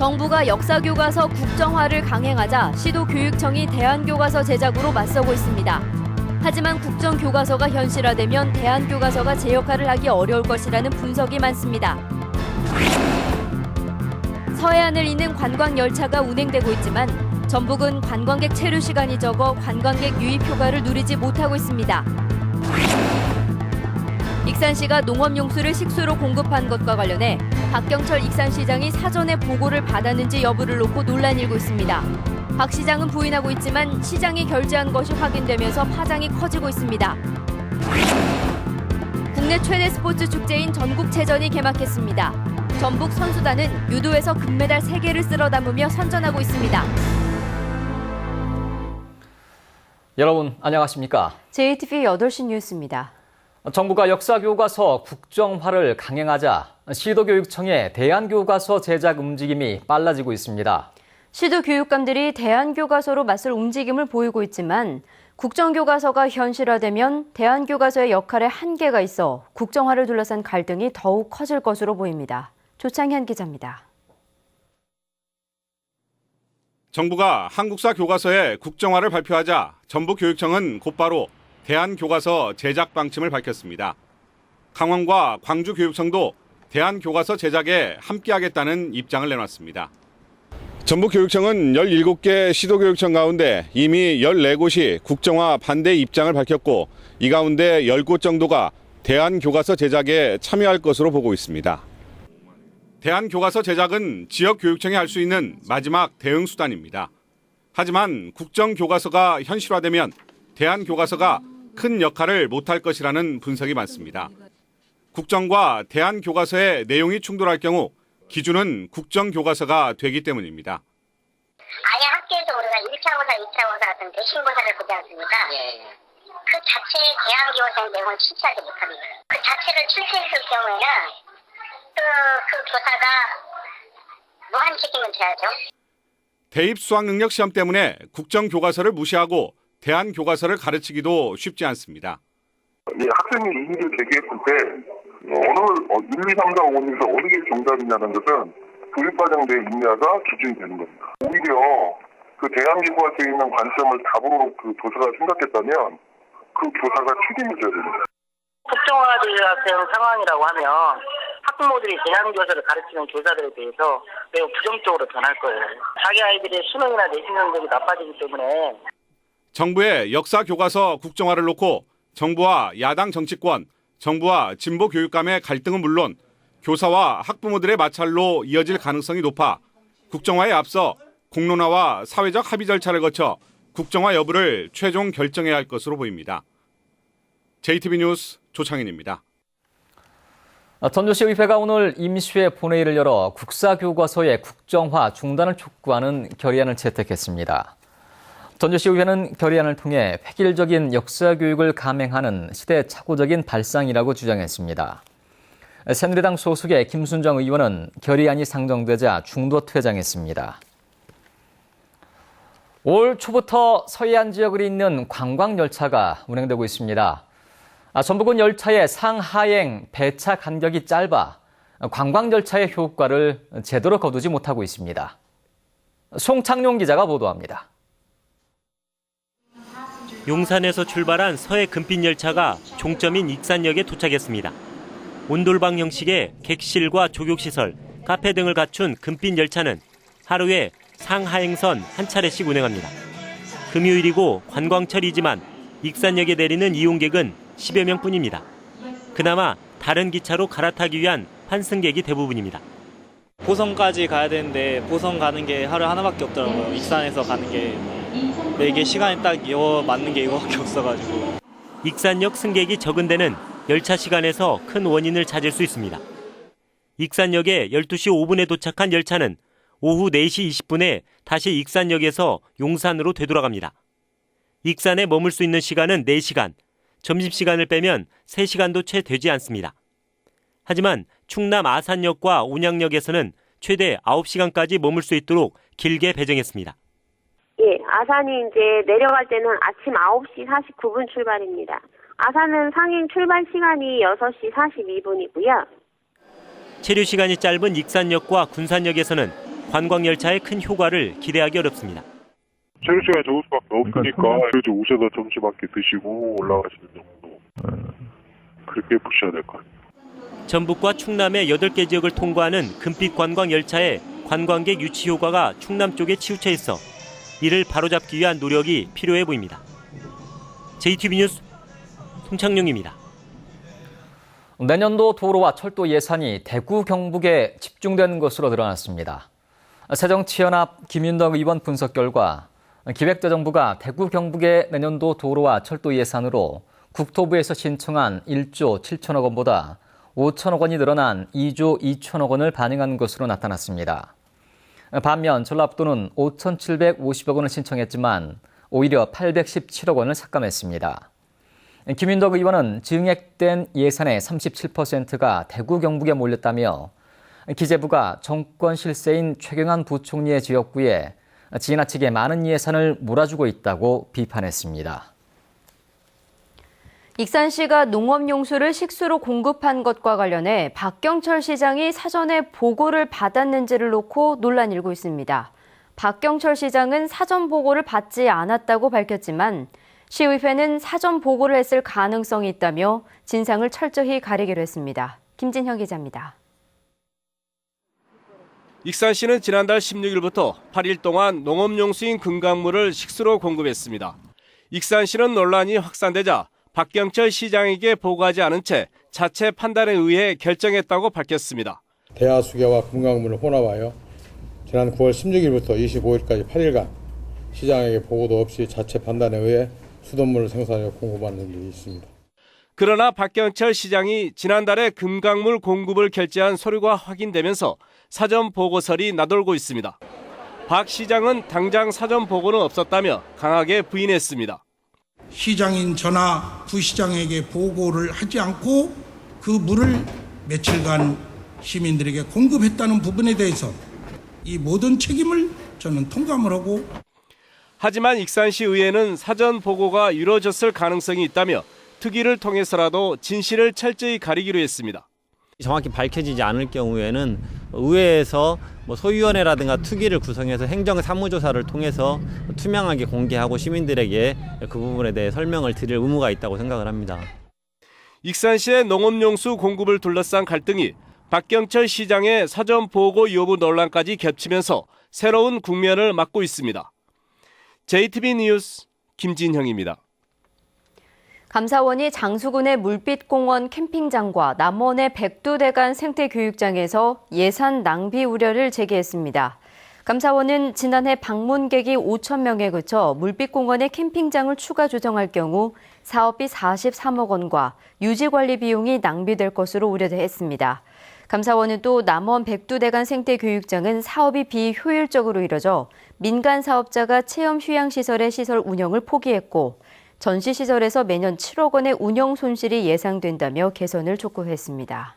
정부가 역사교과서 국정화를 강행하자 시도교육청이 대안교과서 제작으로 맞서고 있습니다. 하지만 국정교과서가 현실화되면 대안교과서가 제 역할을 하기 어려울 것이라는 분석이 많습니다. 서해안을 잇는 관광열차가 운행되고 있지만 전북은 관광객 체류 시간이 적어 관광객 유입 효과를 누리지 못하고 있습니다. 익산시가 농업용수를 식수로 공급한 것과 관련해 박경철 익산시장이 사전에 보고를 받았는지 여부를 놓고 논란이 일고 있습니다. 박 시장은 부인하고 있지만 시장이 결재한 것이 확인되면서 파장이 커지고 있습니다. 국내 최대 스포츠 축제인 전국체전이 개막했습니다. 전북 선수단은 유도에서 금메달 3개를 쓸어 담으며 선전하고 있습니다. 여러분 안녕하십니까? JTV 8시 뉴스입니다. 정부가 역사교과서 국정화를 강행하자 시도교육청의 대안교과서 제작 움직임이 빨라지고 있습니다. 시도교육감들이 대안교과서로 맞설 움직임을 보이고 있지만 국정교과서가 현실화되면 대안교과서의 역할에 한계가 있어 국정화를 둘러싼 갈등이 더욱 커질 것으로 보입니다. 조창현 기자입니다. 정부가 한국사 교과서의 국정화를 발표하자 전북교육청은 곧바로 대안교과서 제작 방침을 밝혔습니다. 강원과 광주교육청도 대안교과서 제작에 함께하겠다는 입장을 내놨습니다. 전북교육청은 17개 시도교육청 가운데 이미 14곳이 국정화 반대 입장을 밝혔고 이 가운데 10곳 정도가 대안교과서 제작에 참여할 것으로 보고 있습니다. 대안교과서 제작은 지역교육청이 할 수 있는 마지막 대응 수단입니다. 하지만 국정교과서가 현실화되면 대안교과서가 큰 역할을 못할 것이라는 분석이 많습니다. 국정과 대안교과서의 내용이 충돌할 경우 기준은 국정교과서가 되기 때문입니다. 아예 학교에서 우리가 1차고사, 2차고사 같은 대신고사를 보지 않습니까? 그 자체의 대안교과서의 내용을 출제하지 못합니다. 그 자체를 출제했을 경우에는 그 교사가 무한 책임을 져야죠. 대입 수학 능력 시험 때문에 국정교과서를 무시하고 대안교과서를 가르치기도 쉽지 않습니다. 학생이 이의를 제기했을 때 어느 1, 2, 3, 4, 5, 6에서 어느 게 정답이냐는 것은 교육과정 내 임야가 기준이 되는 겁니다. 오히려 그 대안교과서에 있는 관점을 답으로 그 교사가 생각했다면 그 교사가 책임을 져야 됩니다. 국정화되는 상황이라고 하면 학부모들이 대안교과서를 가르치는 교사들에 대해서 매우 부정적으로 변할 거예요. 자기 아이들의 수능이나 내신 성적이 나빠지기 때문에 정부의 역사교과서 국정화를 놓고 정부와 야당 정치권, 정부와 진보 교육감의 갈등은 물론 교사와 학부모들의 마찰로 이어질 가능성이 높아 국정화에 앞서 공론화와 사회적 합의 절차를 거쳐 국정화 여부를 최종 결정해야 할 것으로 보입니다. JTB 뉴스 조창인입니다. 전주시의회가 오늘 임시회 본회의를 열어 국사교과서의 국정화 중단을 촉구하는 결의안을 채택했습니다. 전주시의회는 결의안을 통해 획일적인 역사교육을 감행하는 시대착오적인 발상이라고 주장했습니다. 새누리당 소속의 김순정 의원은 결의안이 상정되자 중도 퇴장했습니다. 올 초부터 서해안 지역을 잇는 관광열차가 운행되고 있습니다. 전북은 열차의 상하행 배차 간격이 짧아 관광열차의 효과를 제대로 거두지 못하고 있습니다. 송창용 기자가 보도합니다. 용산에서 출발한 서해 금빛 열차가 종점인 익산역에 도착했습니다. 온돌방 형식의 객실과 조격시설, 카페 등을 갖춘 금빛 열차는 하루에 상하행선 한 차례씩 운행합니다. 금요일이고 관광철이지만 익산역에 내리는 이용객은 10여 명뿐입니다. 그나마 다른 기차로 갈아타기 위한 환승객이 대부분입니다. 보성까지 가야 되는데 보성 가는 게 하루에 하나밖에 없더라고요. 익산에서 가는 게 이게 시간이 딱 맞는 게 이거밖에 없어가지고. 익산역 승객이 적은 데는 열차 시간에서 큰 원인을 찾을 수 있습니다. 익산역에 12시 5분에 도착한 열차는 오후 4시 20분에 다시 익산역에서 용산으로 되돌아갑니다. 익산에 머물 수 있는 시간은 4시간, 점심시간을 빼면 3시간도 채 되지 않습니다. 하지만 충남 아산역과 온양역에서는 최대 9시간까지 머물 수 있도록 길게 배정했습니다. 예, 아산이 이제 내려갈 때는 아침 9시 49분 출발입니다. 아산은 상행 출발 시간이 6시 42분이고요. 체류 시간이 짧은 익산역과 군산역에서는 관광열차의 큰 효과를 기대하기 어렵습니다. 체류 시간이 적을 수밖에 없으니까 그래도 오셔서 점심밖에 드시고 올라가시는 정도 그렇게 보셔야 될 것 같아요. 전북과 충남의 8개 지역을 통과하는 금빛 관광열차의 관광객 유치 효과가 충남 쪽에 치우쳐 있어 이를 바로잡기 위한 노력이 필요해 보입니다. JTB 뉴스 송창룡입니다. 내년도 도로와 철도 예산이 대구 경북에 집중되는 것으로 드러났습니다. 새정치연합 김윤덕 의원 분석 결과 기획재정부가 대구 경북의 내년도 도로와 철도 예산으로 국토부에서 신청한 1조 7천억 원보다 5천억 원이 늘어난 2조 2천억 원을 반영한 것으로 나타났습니다. 반면 전라북도는 5,750억 원을 신청했지만 오히려 817억 원을 삭감했습니다. 김윤덕 의원은 증액된 예산의 37%가 대구 경북에 몰렸다며 기재부가 정권 실세인 최경환 부총리의 지역구에 지나치게 많은 예산을 몰아주고 있다고 비판했습니다. 익산시가 농업용수를 식수로 공급한 것과 관련해 박경철 시장이 사전에 보고를 받았는지를 놓고 논란이 일고 있습니다. 박경철 시장은 사전 보고를 받지 않았다고 밝혔지만 시의회는 사전 보고를 했을 가능성이 있다며 진상을 철저히 가리기로 했습니다. 김진형 기자입니다. 익산시는 지난달 16일부터 8일 동안 농업용수인 금강물을 식수로 공급했습니다. 익산시는 논란이 확산되자 박경철 시장에게 보고하지 않은 채 자체 판단에 의해 결정했다고 밝혔습니다. 대하수계와 금강물을 혼합하여 지난 9월 16일부터 25일까지 8일간 시장에게 보고도 없이 자체 판단에 의해 수돗물을 생산하여 공급하는 일이 있습니다. 그러나 박경철 시장이 지난달에 금강물 공급을 결재한 서류가 확인되면서 사전 보고설이 나돌고 있습니다. 박 시장은 당장 사전 보고는 없었다며 강하게 부인했습니다. 시장인 저나 부시장에게 보고를 하지 않고 그 물을 며칠간 시민들에게 공급했다는 부분에 대해서 이 모든 책임을 저는 통감을 하고, 하지만 익산시 의회는 사전 보고가 이루어졌을 가능성이 있다며 특위를 통해서라도 진실을 철저히 가리기로 했습니다. 정확히 밝혀지지 않을 경우에는 의회에서 소위원회라든가 특위를 구성해서 행정사무조사를 통해서 투명하게 공개하고 시민들에게 그 부분에 대해 설명을 드릴 의무가 있다고 생각을 합니다. 익산시의 농업용수 공급을 둘러싼 갈등이 박경철 시장의 사전 보고 여부 논란까지 겹치면서 새로운 국면을 맞고 있습니다. JTB 뉴스 김진형입니다. 감사원이 장수군의 물빛공원 캠핑장과 남원의 백두대간 생태교육장에서 예산 낭비 우려를 제기했습니다. 감사원은 지난해 방문객이 5천 명에 그쳐 물빛공원의 캠핑장을 추가 조정할 경우 사업비 43억 원과 유지관리 비용이 낭비될 것으로 우려했습니다. 감사원은 또 남원 백두대간 생태교육장은 사업이 비효율적으로 이뤄져 민간 사업자가 체험 휴양시설의 시설 운영을 포기했고 전시시설에서 매년 7억 원의 운영 손실이 예상된다며 개선을 촉구했습니다.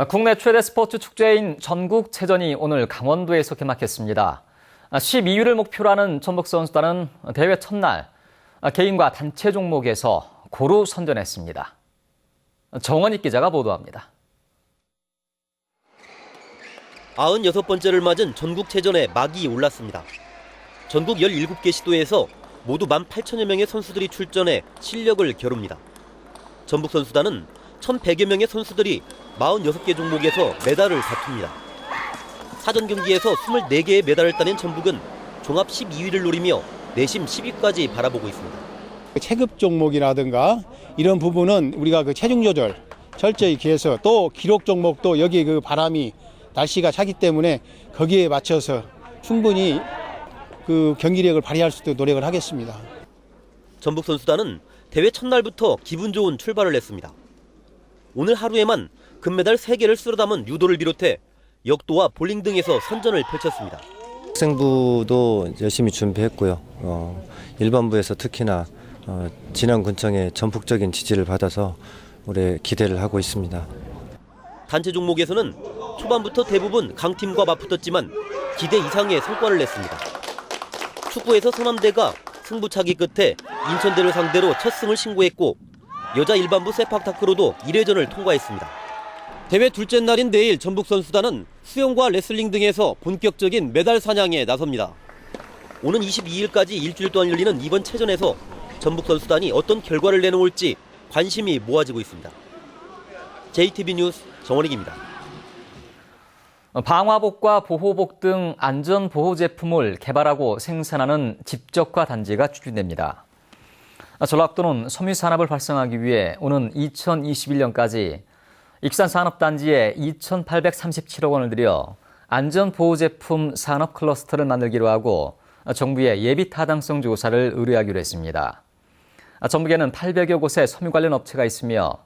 국내 최대 스포츠 축제인 전국체전이 오늘 강원도에서 개막했습니다. 12위를 목표로 하는 전북 선수단은 대회 첫날 개인과 단체 종목에서 고루 선전했습니다. 정원익 기자가 보도합니다. 96번째를 맞은 전국체전에 막이 올랐습니다. 전국 17개 시도에서 모두 18,000여 명의 선수들이 출전해 실력을 겨룹니다. 전북 선수단은 1,100여 명의 선수들이 46개 종목에서 메달을 다툽니다. 사전 경기에서 24개의 메달을 따낸 전북은 종합 12위를 노리며 내심 10위까지 바라보고 있습니다. 체급 종목이라든가 이런 부분은 우리가 체중 조절 철저히 기해서 또 기록 종목도 여기 바람이 날씨가 차기 때문에 거기에 맞춰서 충분히 경기력을 발휘할 수 있도록 노력을 하겠습니다. 전북 선수단은 대회 첫날부터 기분 좋은 출발을 했습니다. 오늘 하루에만 금메달 3개를 쓸어 담은 유도를 비롯해 역도와 볼링 등에서 선전을 펼쳤습니다. 학생부도 열심히 준비했고요. 일반부에서 특히나 진안군청의 전폭적인 지지를 받아서 올해 기대를 하고 있습니다. 단체 종목에서는 초반부터 대부분 강팀과 맞붙었지만 기대 이상의 성과를 냈습니다. 축구에서 서남대가 승부차기 끝에 인천대를 상대로 첫 승을 신고했고 여자 일반부 세팍타크로도 1회전을 통과했습니다. 대회 둘째 날인 내일 전북 선수단은 수영과 레슬링 등에서 본격적인 메달 사냥에 나섭니다. 오는 22일까지 일주일 동안 열리는 이번 체전에서 전북 선수단이 어떤 결과를 내놓을지 관심이 모아지고 있습니다. JTB 뉴스 정원익입니다. 방화복과 보호복 등 안전보호 제품을 개발하고 생산하는 집적화 단지가 추진됩니다. 전라북도는 섬유산업을 활성화하기 위해 오는 2021년까지 익산산업단지에 2,837억 원을 들여 안전보호제품 산업 클러스터를 만들기로 하고 정부에 예비타당성 조사를 의뢰하기로 했습니다. 전북에는 800여 곳의 섬유 관련 업체가 있으며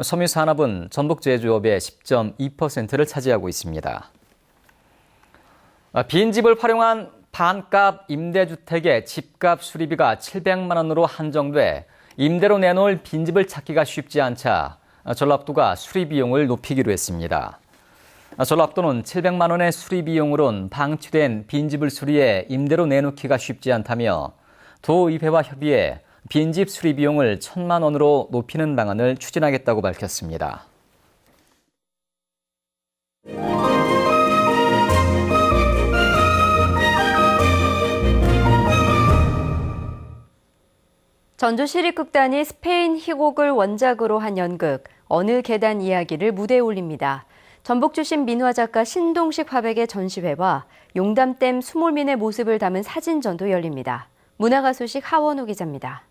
섬유산업은 전북 제조업의 10.2%를 차지하고 있습니다. 빈집을 활용한 반값 임대주택의 집값 수리비가 700만 원으로 한정돼 임대로 내놓을 빈집을 찾기가 쉽지 않자 전라북도가 수리비용을 높이기로 했습니다. 전라북도는 700만 원의 수리비용으론 방치된 빈집을 수리해 임대로 내놓기가 쉽지 않다며 도의회와 협의해 빈집 수리비용을 1,000만 원으로 높이는 방안을 추진하겠다고 밝혔습니다. 전주시립극단이 스페인 희곡을 원작으로 한 연극 어느 계단 이야기를 무대에 올립니다. 전북 출신 민화작가 신동식 화백의 전시회와 용담댐 수몰민의 모습을 담은 사진전도 열립니다. 문화가 소식 하원호 기자입니다.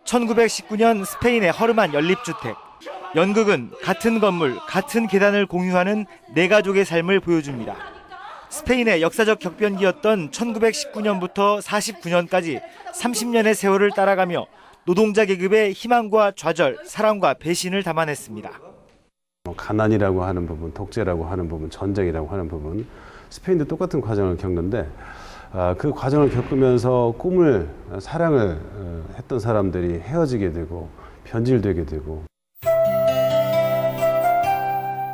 1919년 스페인의 허름한 연립주택. 연극은 같은 건물, 같은 계단을 공유하는 네 가족의 삶을 보여줍니다. 스페인의 역사적 격변기였던 1919년부터 49년까지 30년의 세월을 따라가며 노동자 계급의 희망과 좌절, 사랑과 배신을 담아냈습니다. 가난이라고 하는 부분, 독재라고 하는 부분, 전쟁이라고 하는 부분, 스페인도 똑같은 과정을 겪는데 그 과정을 겪으면서 꿈을, 사랑을 했던 사람들이 헤어지게 되고 변질되게 되고.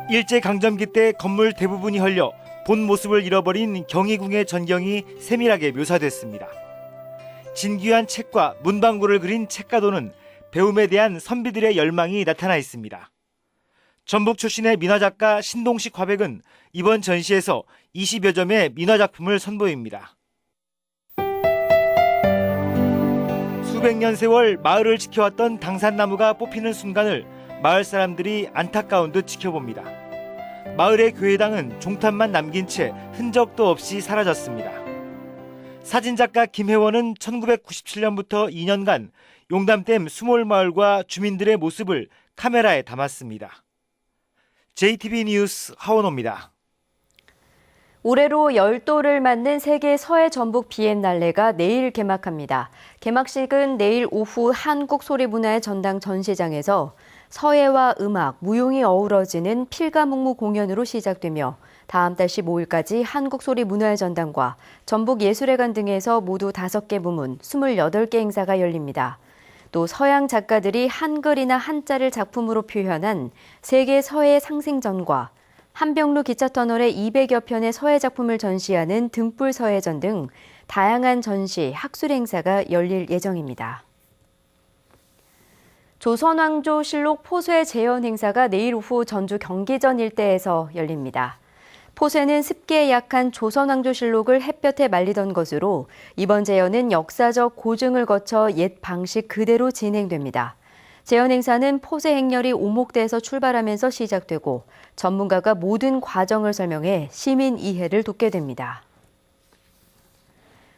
일제강점기 때 건물 대부분이 헐려 본 모습을 잃어버린 경희궁의 전경이 세밀하게 묘사됐습니다. 진귀한 책과 문방구를 그린 책가도는 배움에 대한 선비들의 열망이 나타나 있습니다. 전북 출신의 민화작가 신동식 화백은 이번 전시에서 20여 점의 민화작품을 선보입니다. 수백 년 세월 마을을 지켜왔던 당산나무가 뽑히는 순간을 마을 사람들이 안타까운 듯 지켜봅니다. 마을의 교회당은 종탑만 남긴 채 흔적도 없이 사라졌습니다. 사진작가 김혜원은 1997년부터 2년간 용담댐 수몰마을과 주민들의 모습을 카메라에 담았습니다. JTB 뉴스 하원호입니다. 올해로 열도를 맞는 세계 서해 전북 비엔날레가 내일 개막합니다. 개막식은 내일 오후 한국소리문화의 전당 전시장에서 서예와 음악, 무용이 어우러지는 필가묵무 공연으로 시작되며 다음 달 15일까지 한국소리문화의 전당과 전북예술회관 등에서 모두 5개 부문 28개 행사가 열립니다. 또 서양 작가들이 한글이나 한자를 작품으로 표현한 세계 서예 상생전과 한병루 기차터널의 200여 편의 서예 작품을 전시하는 등불 서예전 등 다양한 전시, 학술 행사가 열릴 예정입니다. 조선왕조실록 포쇄 재현 행사가 내일 오후 전주 경기전 일대에서 열립니다. 포쇄는 습기에 약한 조선왕조실록을 햇볕에 말리던 것으로 이번 재현은 역사적 고증을 거쳐 옛 방식 그대로 진행됩니다. 재현 행사는 포쇄 행렬이 오목대에서 출발하면서 시작되고 전문가가 모든 과정을 설명해 시민 이해를 돕게 됩니다.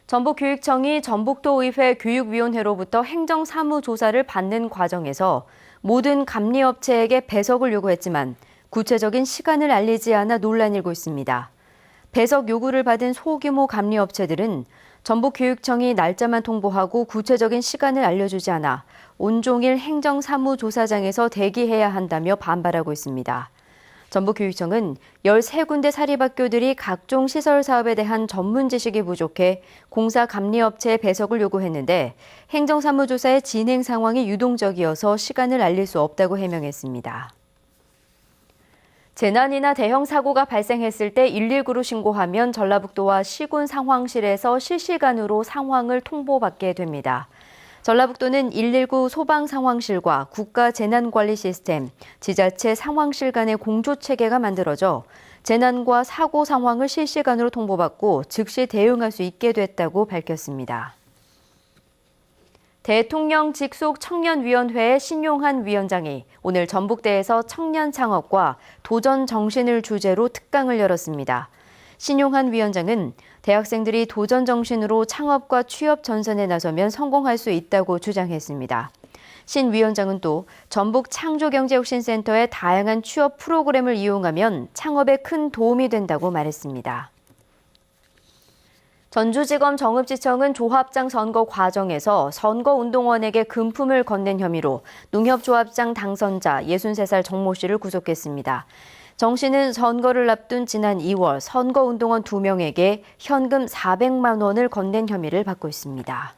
전북교육청이 전북도의회 교육위원회로부터 행정사무조사를 받는 과정에서 모든 감리업체에게 배석을 요구했지만 구체적인 시간을 알리지 않아 논란이 일고 있습니다. 배석 요구를 받은 소규모 감리업체들은 전북교육청이 날짜만 통보하고 구체적인 시간을 알려주지 않아 온종일 행정사무조사장에서 대기해야 한다며 반발하고 있습니다. 전북교육청은 13군데 사립학교들이 각종 시설 사업에 대한 전문 지식이 부족해 공사 감리업체에 배석을 요구했는데 행정사무조사의 진행 상황이 유동적이어서 시간을 알릴 수 없다고 해명했습니다. 재난이나 대형 사고가 발생했을 때 119로 신고하면 전라북도와 시군 상황실에서 실시간으로 상황을 통보받게 됩니다. 전라북도는 119 소방상황실과 국가재난관리 시스템, 지자체 상황실 간의 공조체계가 만들어져 재난과 사고 상황을 실시간으로 통보받고 즉시 대응할 수 있게 됐다고 밝혔습니다. 대통령 직속 청년위원회의 신용한 위원장이 오늘 전북대에서 청년 창업과 도전 정신을 주제로 특강을 열었습니다. 신용한 위원장은 대학생들이 도전 정신으로 창업과 취업 전선에 나서면 성공할 수 있다고 주장했습니다. 신 위원장은 또 전북 창조경제혁신센터의 다양한 취업 프로그램을 이용하면 창업에 큰 도움이 된다고 말했습니다. 전주지검 정읍지청은 조합장 선거 과정에서 선거운동원에게 금품을 건넨 혐의로 농협조합장 당선자 63살 정모 씨를 구속했습니다. 정 씨는 선거를 앞둔 지난 2월 선거운동원 2명에게 현금 400만 원을 건넨 혐의를 받고 있습니다.